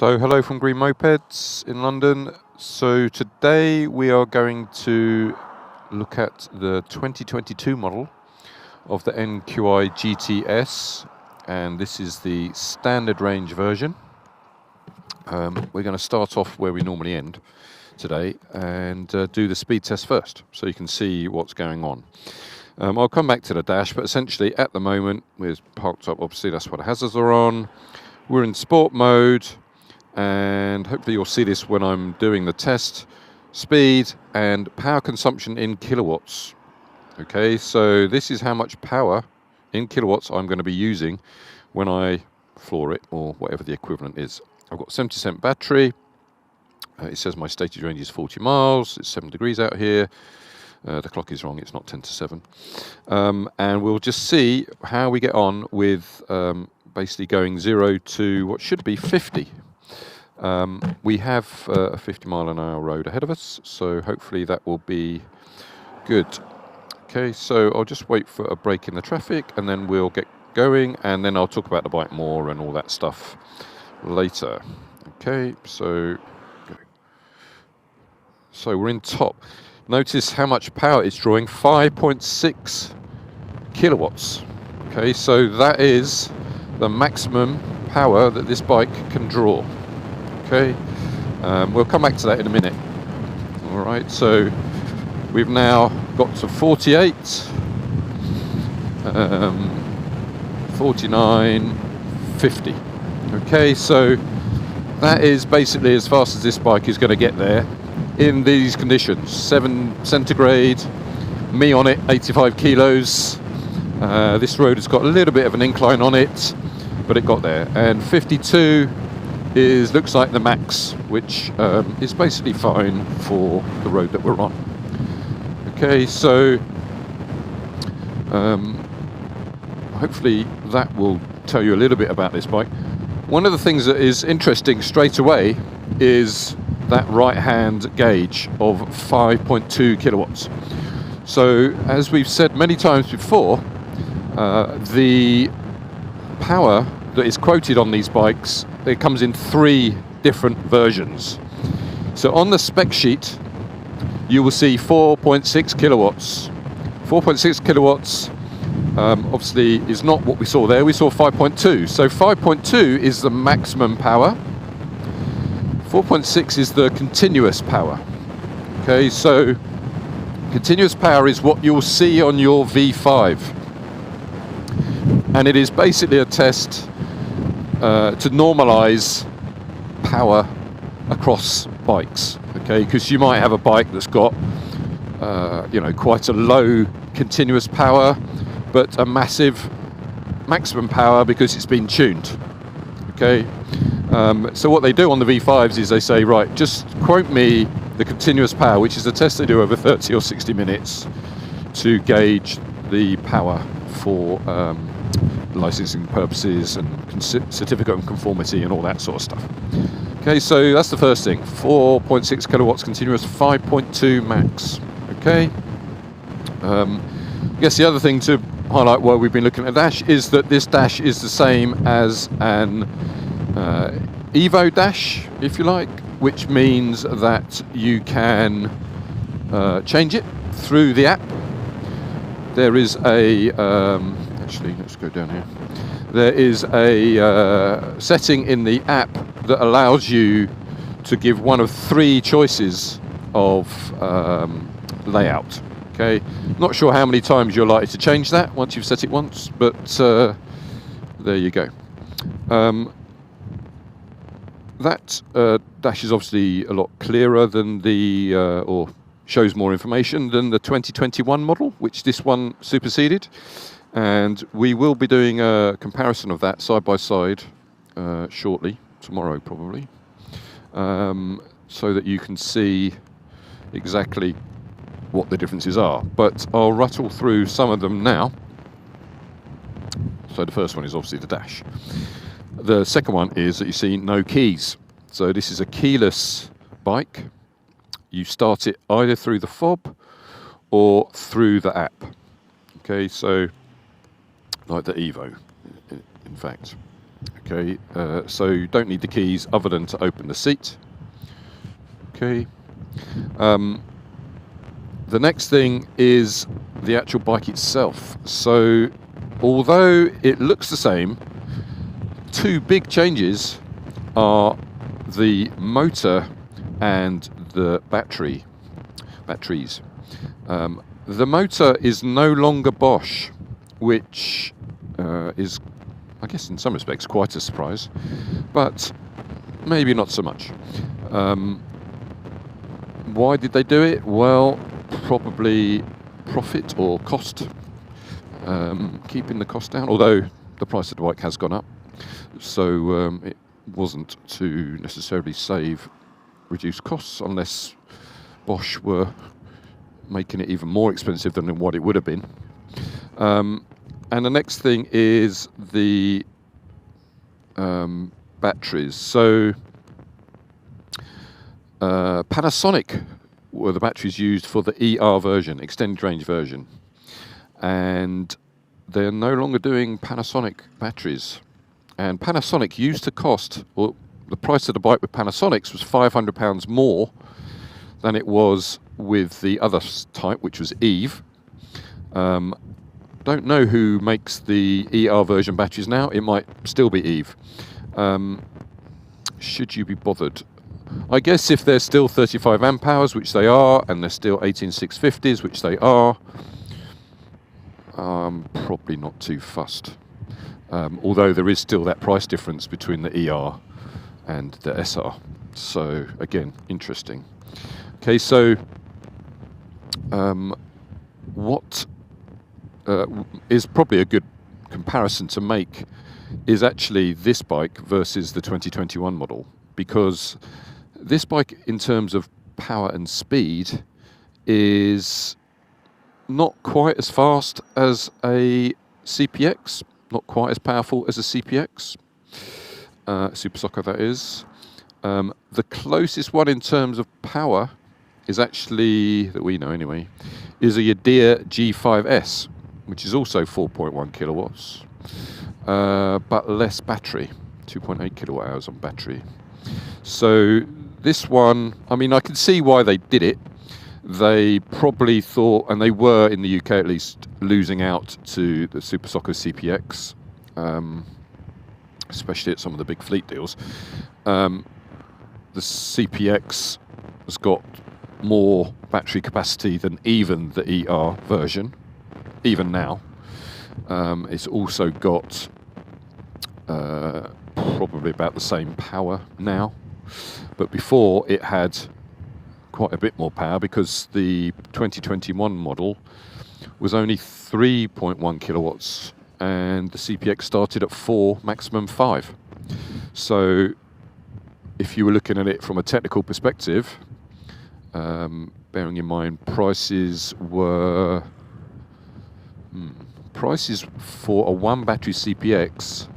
So hello from Green-Mopeds in London. So today we are going to look at the 2022 model of the NQiGTS, and this is the standard range version. We're going to start off where we normally end today and do the speed test first, so you can see what's going on. I'll come back to the dash, but essentially at the moment we're parked up. Obviously that's what the hazards are on. We're in sport mode, and hopefully you'll see this when I'm doing the test. Speed and power consumption in kilowatts. Okay, so this is how much power in kilowatts I'm going to be using when I floor it, or whatever the equivalent is. I've got 70% battery. It says my stated range is 40 miles. It's 7 degrees out here. The clock is wrong, it's not 10 to 7. And we'll just see how we get on with basically going 0 to what should be 50. We have a 50-mile-an-hour road ahead of us, so hopefully that will be good. Okay, so I'll just wait for a break in the traffic and then we'll get going, and then I'll talk about the bike more and all that stuff later. Okay, so we're in top. Notice how much power it's drawing, 5.6 kilowatts. Okay, so that is the maximum power that this bike can draw. Okay, we'll come back to that in a minute. All right, so we've now got to 48, 49, 50. Okay, so that is basically as fast as this bike is going to get there in these conditions. 7 centigrade, me on it, 85 kilos. This road has got a little bit of an incline on it, but it got there. And 52 looks like the max, which is basically fine for the road that we're on. Okay, so hopefully that will tell you a little bit about this bike. One of the things that is interesting straight away is that right hand gauge of 5.2 kilowatts. So as we've said many times before, the power that is quoted on these bikes, it comes in 3 different versions. So on the spec sheet you will see 4.6 kilowatts. 4.6 kilowatts obviously is not what we saw there. We saw 5.2. So 5.2 is the maximum power. 4.6 is the continuous power. Okay, so continuous power is what you'll see on your V5, and it is basically a test to normalize power across bikes. Okay, because you might have a bike that's got quite a low continuous power but a massive maximum power because it's been tuned. Okay, so what they do on the V5s is they say, right, just quote me the continuous power, which is a test they do over 30 or 60 minutes to gauge the power for licensing purposes and certificate of conformity and all that sort of stuff. Okay, so that's the first thing. 4.6 kilowatts continuous, 5.2 max. Okay. I guess the other thing to highlight while we've been looking at the dash is that this dash is the same as an Evo dash, if you like, which means that you can change it through the app. There is a actually, let's go down here. There is a setting in the app that allows you to give one of 3 choices of layout. Okay, not sure how many times you're likely to change that once you've set it once, but there you go. That dash is obviously a lot clearer than the, or shows more information than the 2021 model, which this one superseded. And we will be doing a comparison of that side by side shortly, tomorrow probably, so that you can see exactly what the differences are. But I'll rattle through some of them now. So the first one is obviously the dash. The second one is that you see no keys. So this is a keyless bike. You start it either through the fob or through the app. Okay, so like the Evo, in fact. Okay, so you don't need the keys other than to open the seat. Okay. The next thing is the actual bike itself. So although it looks the same, two big changes are the motor and the batteries. The motor is no longer Bosch, which is, I guess in some respects, quite a surprise, but maybe not so much. Why did they do it? Well, probably profit or cost, keeping the cost down, although the price of the bike has gone up, so it wasn't to necessarily reduce costs, unless Bosch were making it even more expensive than what it would have been. And the next thing is the batteries. So Panasonic were the batteries used for the ER version, extended range version, and they're no longer doing Panasonic batteries. And Panasonic used to cost, well, the price of the bike with Panasonics was £500 more than it was with the other type, which was Eve. Don't know who makes the ER version batteries now. It might still be Eve. Should you be bothered? I guess if they're still 35 amp hours, which they are, and they're still 18650s, which they are, probably not too fussed. Although there is still that price difference between the ER and the SR. So again, interesting. Okay, so what is probably a good comparison to make is actually this bike versus the 2021 model, because this bike, in terms of power and speed, is not quite as fast as a CPX, not quite as powerful as a CPX, Super Soccer that is. The closest one in terms of power is actually, that we know anyway, is a Yadea G5S, which is also 4.1 kilowatts, but less battery, 2.8 kilowatt hours on battery. So this one, I mean, I can see why they did it. They probably thought, and they were in the UK at least, losing out to the Super Soccer CPX, especially at some of the big fleet deals. The CPX has got more battery capacity than even the ER version, even now. It's also got probably about the same power now, but before it had quite a bit more power, because the 2021 model was only 3.1 kilowatts and the CPX started at 4, maximum 5. So if you were looking at it from a technical perspective, bearing in mind prices for a 1 battery CPX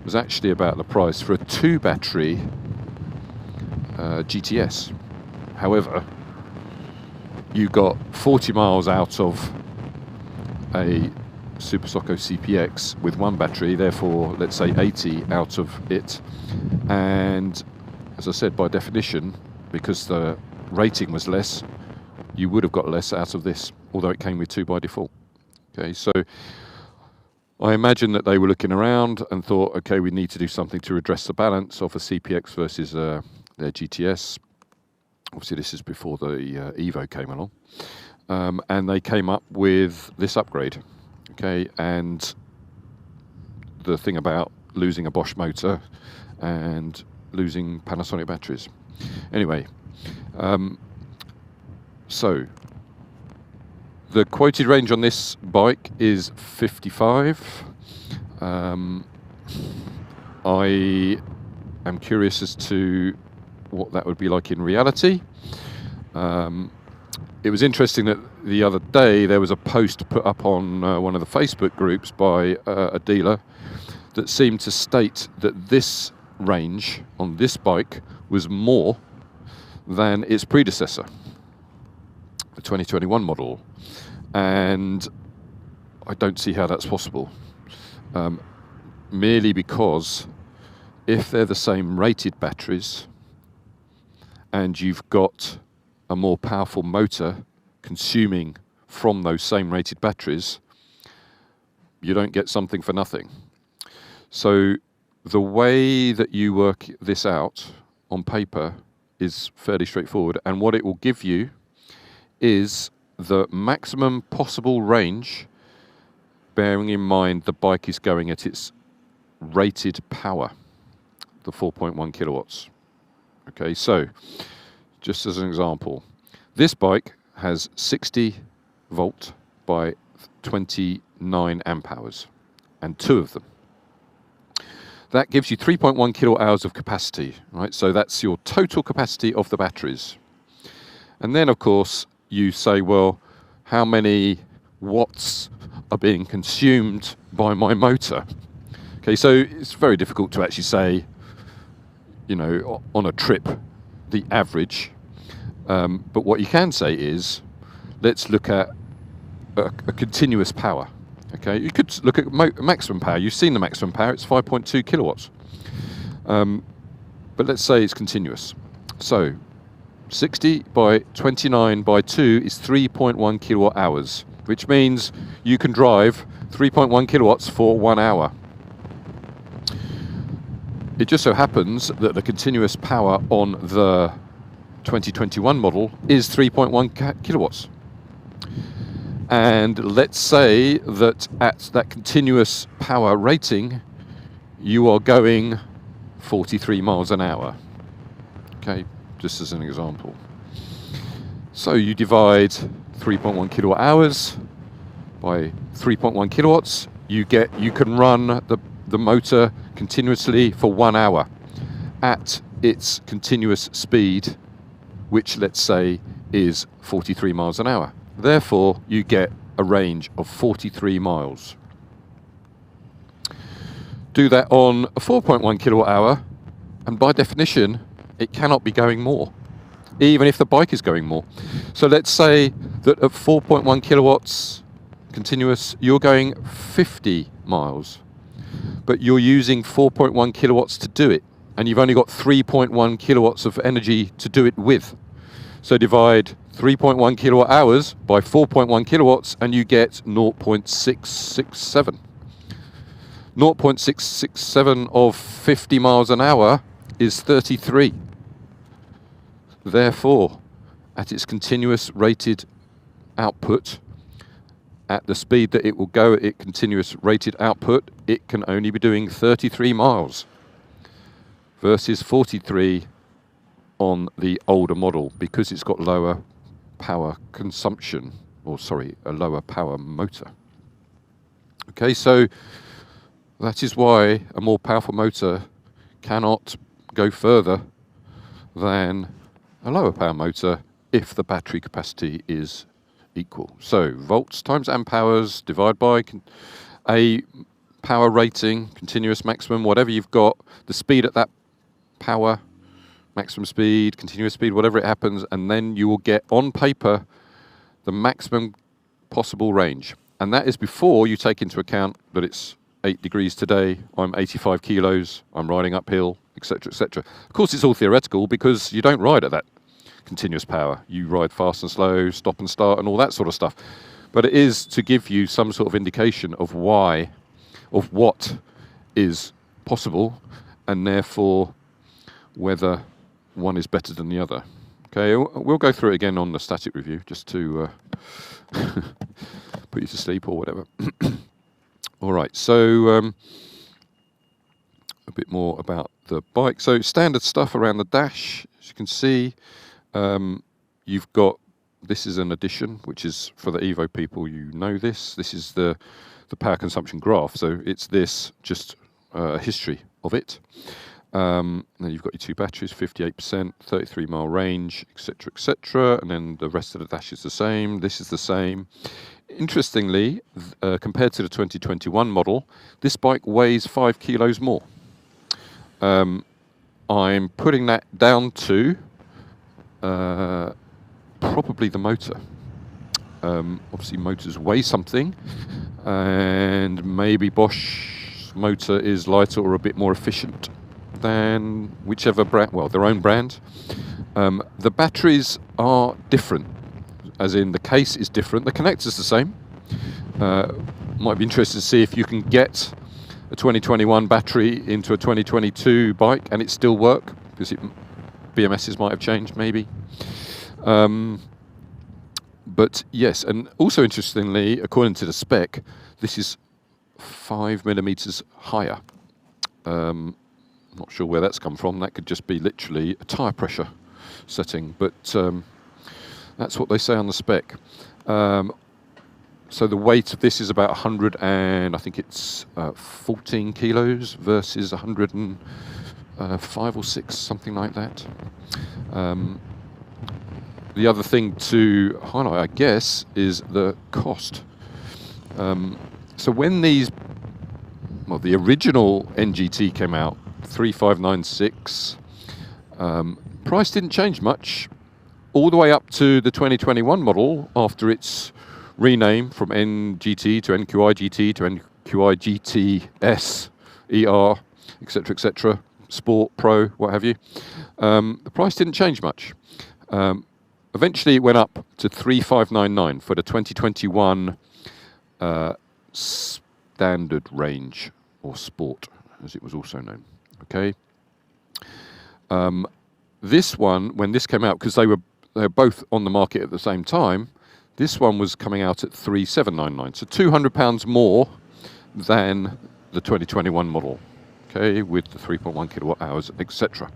was actually about the price for a 2 battery GTS. However, you got 40 miles out of a Super Soccer CPX with 1 battery, therefore let's say 80 out of it, and as I said, by definition, because the rating was less, you would have got less out of this, although it came with 2 by default. Okay, so I imagine that they were looking around and thought, okay, we need to do something to redress the balance of a CPX versus their GTS. Obviously, this is before the Evo came along, and they came up with this upgrade. Okay, and the thing about losing a Bosch motor and losing Panasonic batteries. Anyway, so the quoted range on this bike is 55. I am curious as to what that would be like in reality. It was interesting that the other day there was a post put up on one of the Facebook groups by a dealer that seemed to state that this range on this bike was more than its predecessor, the 2021 model, and I don't see how that's possible, merely because if they're the same rated batteries and you've got a more powerful motor consuming from those same rated batteries, you don't get something for nothing. So the way that you work this out on paper is fairly straightforward, and what it will give you is the maximum possible range, bearing in mind the bike is going at its rated power, the 4.1 kilowatts. Okay, so just as an example, this bike has 60 volt by 29 amp hours, and 2 of them. That gives you 3.1 kilowatt hours of capacity, right? So that's your total capacity of the batteries. And then, of course, you say, well, how many watts are being consumed by my motor? Okay, so it's very difficult to actually say, you know, on a trip, the average. But what you can say is, let's look at a continuous power. Okay, you could look at maximum power. You've seen the maximum power, it's 5.2 kilowatts. But let's say it's continuous. So 60 by 29 by 2 is 3.1 kilowatt hours, which means you can drive 3.1 kilowatts for 1 hour. It just so happens that the continuous power on the 2021 model is 3.1 kilowatts. And let's say that at that continuous power rating, you are going 43 miles an hour. Okay, just as an example. So you divide 3.1 kilowatt hours by 3.1 kilowatts, you can run the motor continuously for 1 hour at its continuous speed, which let's say is 43 miles an hour. Therefore, you get a range of 43 miles. Do that on a 4.1 kilowatt hour, and by definition, it cannot be going more, even if the bike is going more. So let's say that at 4.1 kilowatts continuous, you're going 50 miles, but you're using 4.1 kilowatts to do it, and you've only got 3.1 kilowatts of energy to do it with. So divide 3.1 kilowatt hours by 4.1 kilowatts and you get 0.667. 0.667 of 50 miles an hour is 33. Therefore, at its continuous rated output, at the speed that it will go at its continuous rated output, it can only be doing 33 miles versus 43 on the older model, because it's got lower power consumption, or sorry, a lower power motor. Okay, so that is why a more powerful motor cannot go further than a lower power motor if the battery capacity is equal. So volts times amp hours, divide by a power rating, continuous maximum, whatever you've got, the speed at that power, maximum speed, continuous speed, whatever it happens, and then you will get on paper the maximum possible range. And that is before you take into account that it's 8 degrees today, I'm 85 kilos, I'm riding uphill, etc., etc. Of course, it's all theoretical because you don't ride at that continuous power. You ride fast and slow, stop and start, and all that sort of stuff. But it is to give you some sort of indication of why, of what is possible, and therefore whether one is better than the other. Okay, we'll go through it again on the static review, just to put you to sleep or whatever. All right, so a bit more about the bike. So standard stuff around the dash, as you can see. You've got, this is an addition, which is for the Evo people, you know this. This is the power consumption graph. So it's this, just a history of it. Then you've got your 2 batteries, 58%, 33 mile range, etc., etc. And then the rest of the dash is the same. This is the same. Interestingly, compared to the 2021 model, this bike weighs 5 kilos more. I'm putting that down to probably the motor. Obviously, motors weigh something, and maybe Bosch's motor is lighter or a bit more efficient. than whichever brand, well, their own brand. The batteries are different, as in the case is different. The connector's the same. Might be interested to see if you can get a 2021 battery into a 2022 bike and it still work, because BMSs might have changed maybe. But yes, and also interestingly, according to the spec, this is 5mm higher. Not sure where that's come from. That could just be literally a tyre pressure setting, but that's what they say on the spec. So the weight of this is about 100 and I think it's 14 kilos versus 105 or 6, something like that. The other thing to highlight, I guess, is the cost. So when the original NGT came out, 3596, price didn't change much, all the way up to the 2021 model after its rename from NGT to NQiGT to NQiGTS SR, etc., Sport, Pro, what have you. The price didn't change much. Eventually it went up to 3599 for the 2021 standard range, or Sport, as it was also known. Okay. This one, when this came out, because they were both on the market at the same time, this one was coming out at 3799, so £200 more than the 2021 model. Okay, with the 3.1 kilowatt hours, etc.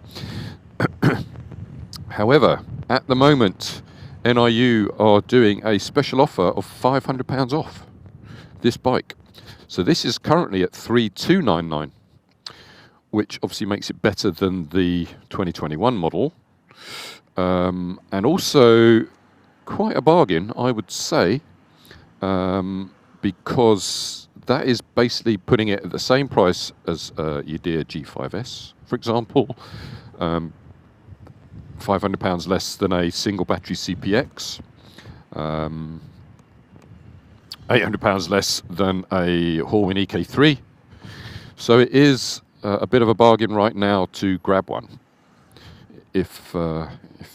However, at the moment, NIU are doing a special offer of £500 off this bike. So this is currently at 3299, which obviously makes it better than the 2021 model, and also quite a bargain, I would say, because that is basically putting it at the same price as your dear G5S, for example. £500 less than a single battery CPX, £800 less than a Horwin EK3. So it is a bit of a bargain right now to grab one, if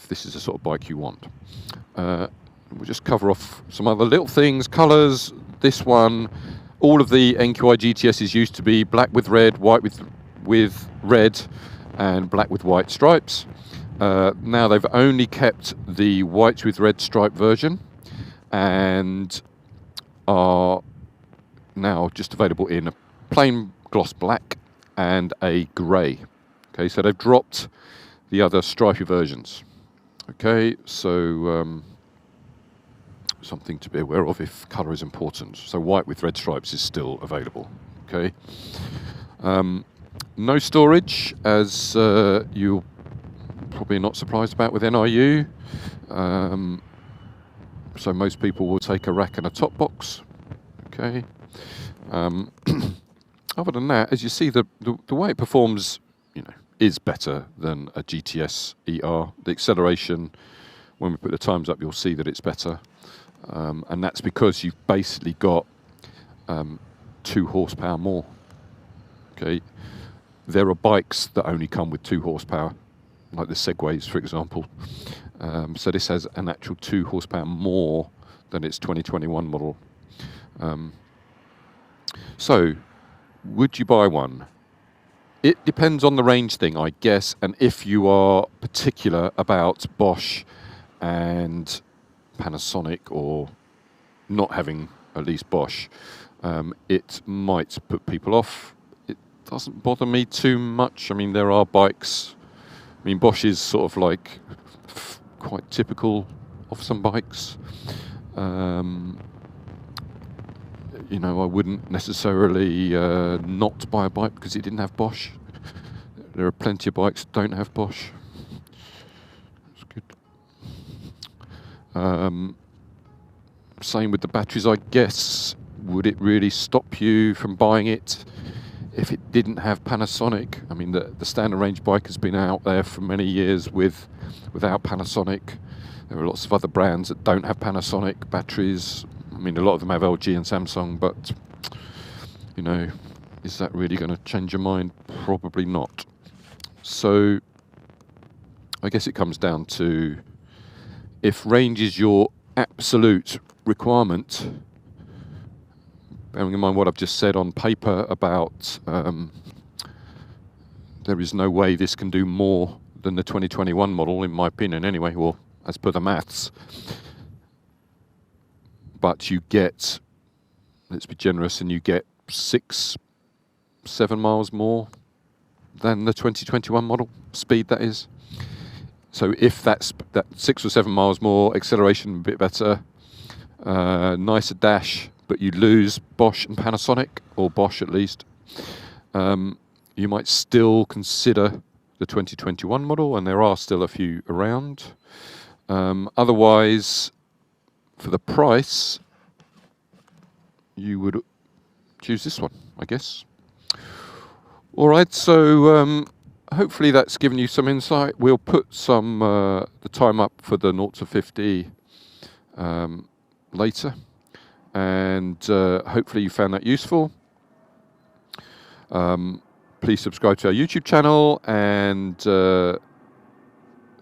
this is the sort of bike you want. We'll just cover off some other little things. Colours, this one, all of the NQiGTSs used to be black with red, white with red, and black with white stripes. Now they've only kept the white with red stripe version, and are now just available in a plain gloss black and a grey. Okay, so they've dropped the other stripy versions. Okay, so something to be aware of if colour is important. So white with red stripes is still available. Okay, no storage, as you're probably not surprised about with NIU. So most people will take a rack and a top box. Okay. Other than that, as you see, the way it performs, is better than a GTS ER. The acceleration, when we put the times up, you'll see that it's better, and that's because you've basically got 2 horsepower more. Okay. There are bikes that only come with 2 horsepower, like the Segways, for example. So this has an actual 2 horsepower more than its 2021 model. So, would you buy one? It depends on the range thing, I guess, and if you are particular about Bosch and Panasonic, or not having at least Bosch, it might put people off. It doesn't bother me too much. I mean, there are bikes. I mean, Bosch is sort of like quite typical of some bikes. I wouldn't necessarily not buy a bike because it didn't have Bosch. There are plenty of bikes that don't have Bosch. That's good. Same with the batteries, I guess. Would it really stop you from buying it if it didn't have Panasonic? I mean, the standard range bike has been out there for many years without Panasonic. There are lots of other brands that don't have Panasonic batteries. I mean, a lot of them have LG and Samsung, but, is that really going to change your mind? Probably not. So I guess it comes down to, if range is your absolute requirement, bearing in mind what I've just said on paper about there is no way this can do more than the 2021 model, in my opinion anyway, or as per the maths. But you get, let's be generous, and you get 6-7 miles more than the 2021 model, speed that is. So if that's that 6 or 7 miles more, acceleration a bit better, nicer dash, but you lose Bosch and Panasonic, or Bosch at least, you might still consider the 2021 model, and there are still a few around. Otherwise, for the price, you would choose this one, I guess. All right, so hopefully that's given you some insight. We'll put some the time up for the 0 to 50 later, and hopefully you found that useful. Please subscribe to our YouTube channel and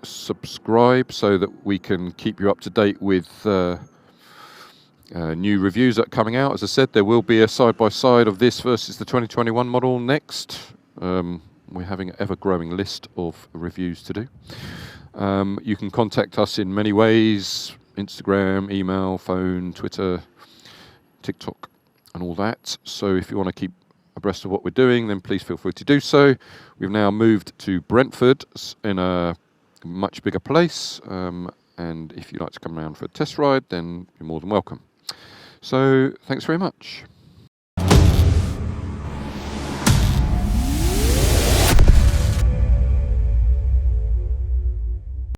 subscribe so that we can keep you up to date with new reviews that are coming out. As I said, there will be a side-by-side of this versus the 2021 model next. We're having an ever-growing list of reviews to do. You can contact us in many ways: Instagram, email, phone, Twitter, TikTok, and all that. So if you want to keep abreast of what we're doing, then please feel free to do so. We've now moved to Brentford in a much bigger place, and if you'd like to come around for a test ride, then you're more than welcome. So thanks very much.